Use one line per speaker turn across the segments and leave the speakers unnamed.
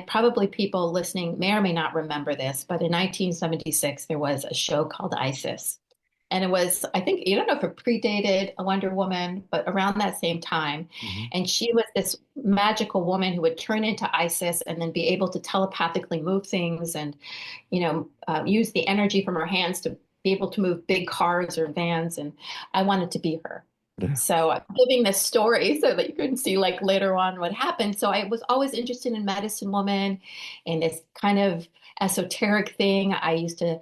probably people listening may or may not remember this, but in 1976, there was a show called Isis. And it was, I think, you don't know if it predated a Wonder Woman, but around that same time.
Hmm.
And she was this magical woman who would turn into Isis and then be able to telepathically move things and, use the energy from her hands to be able to move big cars or vans. And I wanted to be her.
Yeah.
So I'm giving this story so that you can see like later on what happened. So I was always interested in medicine woman and this kind of esoteric thing. I used to,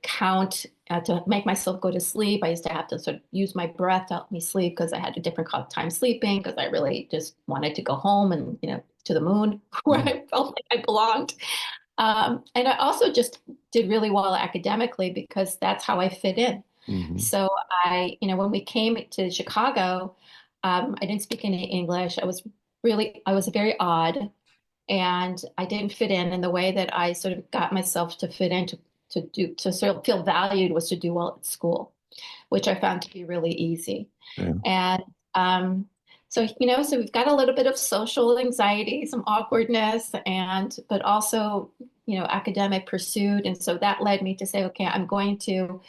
count to make myself go to sleep. I used to have to sort of use my breath to help me sleep because I had a different time sleeping because I really just wanted to go home and, to the moon where
Yeah.
I felt like I belonged. And I also just did really well academically because that's how I fit in.
Hmm.
So when we came to Chicago, I didn't speak any English. I was very odd and I didn't fit in the way that I sort of got myself to fit in to sort of feel valued was to do well at school, which I found to be really easy.
Yeah.
And so we've got a little bit of social anxiety, some awkwardness, but also, academic pursuit. And so that led me to say, okay, I'm going to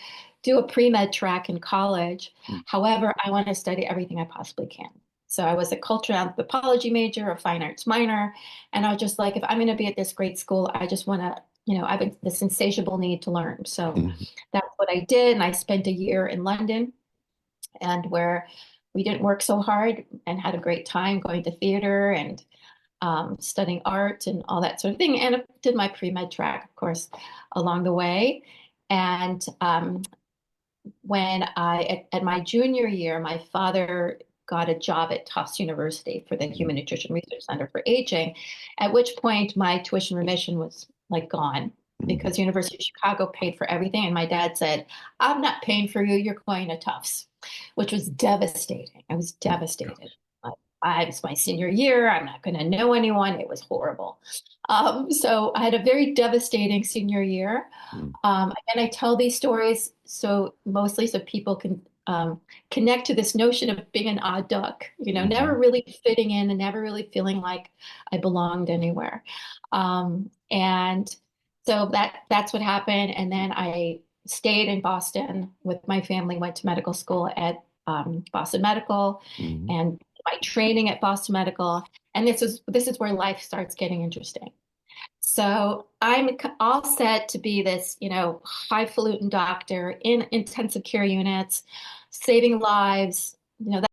do a pre-med track in college. However, I want to study everything I possibly can. So I was a cultural anthropology major, a fine arts minor, and I was just like, if I'm going to be at this great school, I just want to, I have this insatiable need to learn. So
Hmm.
that's what I did, and I spent a year in London, and where we didn't work so hard and had a great time going to theater and studying art and all that sort of thing, and I did my pre-med track, of course, along the way. And when at my junior year, my father got a job at Tufts University for the Human Nutrition Research Center for Aging, at which point my tuition remission was like gone
Hmm.
because University of Chicago paid for everything. And my dad said, I'm not paying for you, you're going to Tufts, which was devastating. I was devastated. It's my senior year. I'm not going to know anyone. It was horrible. So I had a very devastating senior year. And I tell these stories mostly so people can connect to this notion of being an odd duck, never
Hmm.
really fitting in and never really feeling like I belonged anywhere. And so that's what happened. And then I stayed in Boston with my family, went to medical school at Boston Medical
Hmm.
and my training at Boston Medical. And this is where life starts getting interesting. So I'm all set to be this, highfalutin doctor in intensive care units, saving lives,